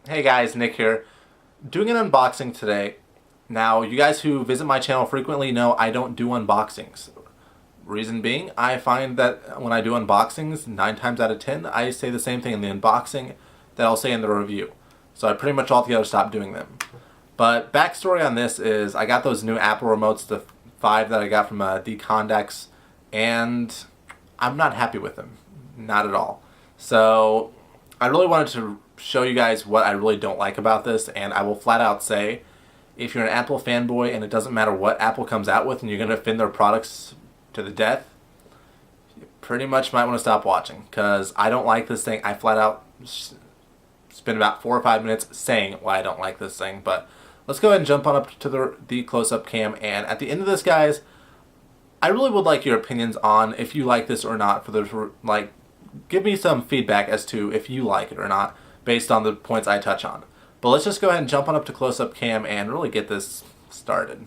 Hey guys, Nick here. Doing an unboxing today. Now, you guys who visit my channel frequently know I don't do unboxings. Reason being, I find that when I do unboxings, 9 times out of 10, I say the same thing in the unboxing that I'll say in the review. So I pretty much altogether stopped doing them. But backstory on this is I got those new Apple remotes, the 5 that I got from Condex, and I'm not happy with them. Not at all. So I really wanted to show you guys what I really don't like about this, and I will flat out say, if you're an Apple fanboy and it doesn't matter what Apple comes out with and you're going to defend their products to the death, you pretty much might want to stop watching, because I don't like this thing. I flat out spend about 4 or 5 minutes saying why I don't like this thing, but let's go ahead and jump on up to the close-up cam, and at the end of this, guys, I really would like your opinions on if you like this or not. Give me some feedback as to if you like it or not, based on the points I touch on. But let's just go ahead and jump on up to close-up cam and really get this started.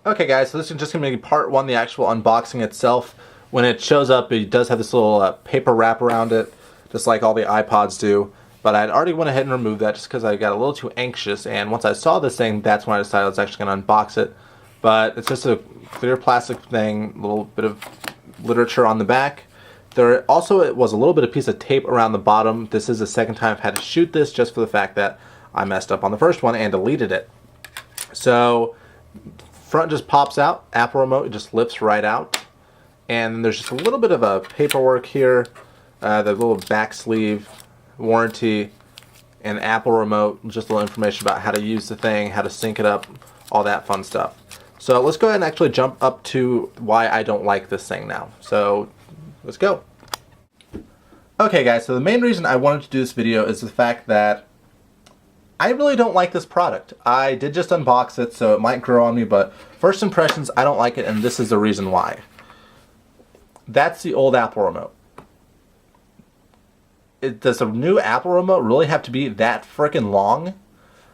Okay guys, so this is just going to be part 1, the actual unboxing itself. When it shows up, it does have this little paper wrap around it, just like all the iPods do. But I'd already went ahead and removed that just because I got a little too anxious, and once I saw this thing, that's when I decided I was actually going to unbox it. But it's just a clear plastic thing, a little bit of literature on the back. There also was a little bit of piece of tape around the bottom. This is the second time I've had to shoot this, just for the fact that I messed up on the first one and deleted it. So front just pops out, Apple remote, it just lifts right out. And there's just a little bit of a paperwork here, the little back sleeve, warranty, and Apple remote, just a little information about how to use the thing, how to sync it up, all that fun stuff. So let's go ahead and actually jump up to why I don't like this thing now. So let's go. Okay guys, so the main reason I wanted to do this video is the fact that I really don't like this product. I did just unbox it, so it might grow on me, but first impressions, I don't like it, and this is the reason why. That's the old Apple remote. Does a new Apple remote really have to be that freaking long?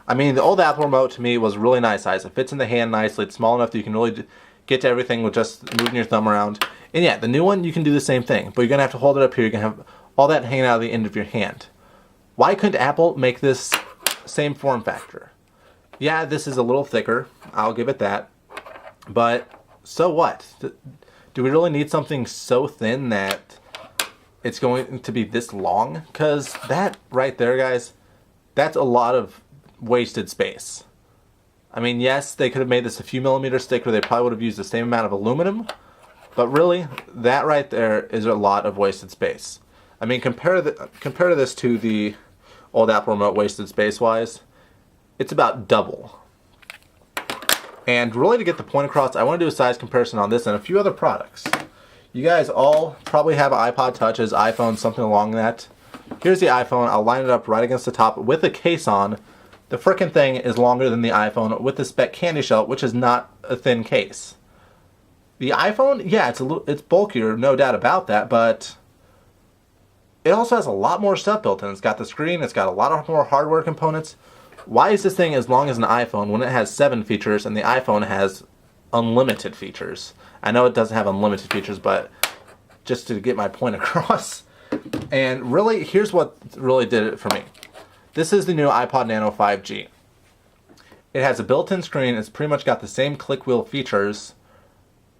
I mean, the old Apple remote to me was really nice size. It fits in the hand nicely. It's small enough that you can really get to everything with just moving your thumb around. And yeah, the new one, you can do the same thing, but you're going to have to hold it up here. You're going to have all that hanging out of the end of your hand. Why couldn't Apple make this same form factor? Yeah, this is a little thicker. I'll give it that. But so what? Do we really need something so thin that it's going to be this long? Because that right there, guys, that's a lot of wasted space. I mean, yes, they could have made this a few millimeters thicker. They probably would have used the same amount of aluminum. But really, that right there is a lot of wasted space. I mean, compare this to the old Apple remote wasted space-wise. It's about double. And really, to get the point across, I want to do a size comparison on this and a few other products. You guys all probably have iPod Touches, iPhones, something along that. Here's the iPhone. I'll line it up right against the top with a case on. The frickin' thing is longer than the iPhone with the spec candy shell, which is not a thin case. The iPhone, yeah, it's bulkier, no doubt about that, but it also has a lot more stuff built in. It's got the screen, it's got a lot more hardware components. Why is this thing as long as an iPhone when it has 7 features and the iPhone has unlimited features? I know it doesn't have unlimited features, but just to get my point across. And really, here's what really did it for me. This is the new iPod Nano 5G. It has a built-in screen. It's pretty much got the same click wheel features,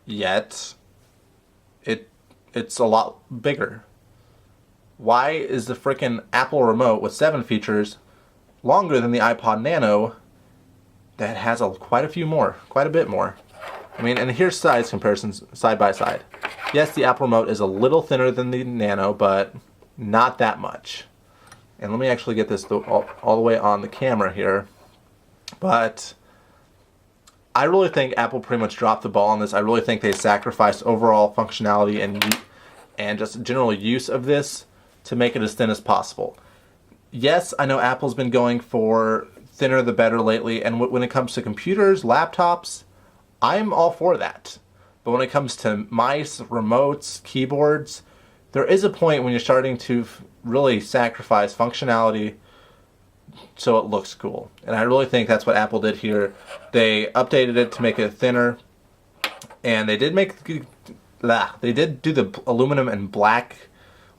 yet it's a lot bigger. Why is the freaking Apple remote with 7 features longer than the iPod Nano that has quite a bit more? I mean, and here's size comparisons side by side. Yes, the Apple remote is a little thinner than the Nano, but not that much. And let me actually get this all the way on the camera here. But I really think Apple pretty much dropped the ball on this. I really think they sacrificed overall functionality and just general use of this to make it as thin as possible. Yes, I know Apple's been going for thinner the better lately, and when it comes to computers, laptops, I'm all for that. But when it comes to mice, remotes, keyboards, there is a point when you're starting to really sacrifice functionality so it looks cool. And I really think that's what Apple did here. They updated it to make it thinner, and they did do the aluminum and black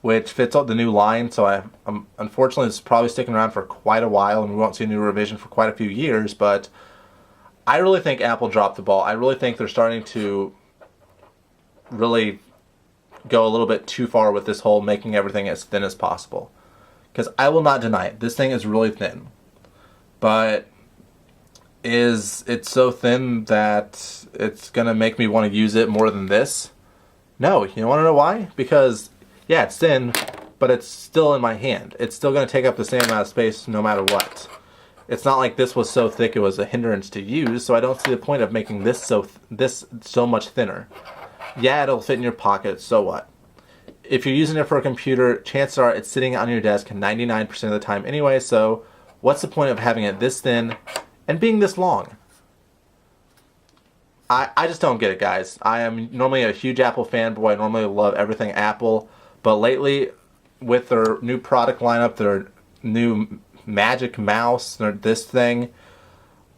which fits out the new line. So unfortunately, it's probably sticking around for quite a while, and we won't see a new revision for quite a few years. But I really think Apple dropped the ball. I really think they're starting to really go a little bit too far with this whole making everything as thin as possible. Because I will not deny it, this thing is really thin. But is it so thin that it's going to make me want to use it more than this? No. You want to know why? Because, yeah, it's thin, but it's still in my hand. It's still going to take up the same amount of space no matter what. It's not like this was so thick it was a hindrance to use, so I don't see the point of making this so much thinner. Yeah, it'll fit in your pocket, so what? If you're using it for a computer, chances are it's sitting on your desk 99% of the time anyway, so what's the point of having it this thin and being this long? I just don't get it, guys. I am normally a huge Apple fanboy. I normally love everything Apple, but lately, with their new product lineup, their new Magic Mouse, this thing,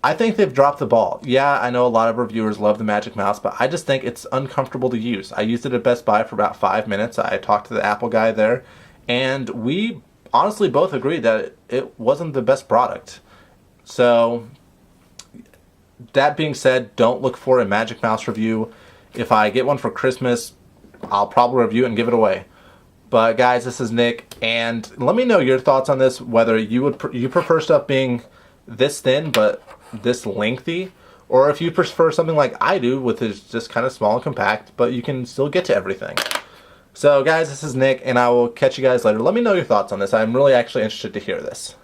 I think they've dropped the ball. Yeah, I know a lot of reviewers love the Magic Mouse, but I just think it's uncomfortable to use. I used it at Best Buy for about 5 minutes. I talked to the Apple guy there, and we honestly both agreed that it wasn't the best product. So, that being said, don't look for a Magic Mouse review. If I get one for Christmas, I'll probably review it and give it away. But guys, this is Nick, and let me know your thoughts on this, whether you prefer stuff being this thin but this lengthy, or if you prefer something like I do, which is just kind of small and compact, but you can still get to everything. So guys, this is Nick, and I will catch you guys later. Let me know your thoughts on this. I'm really actually interested to hear this.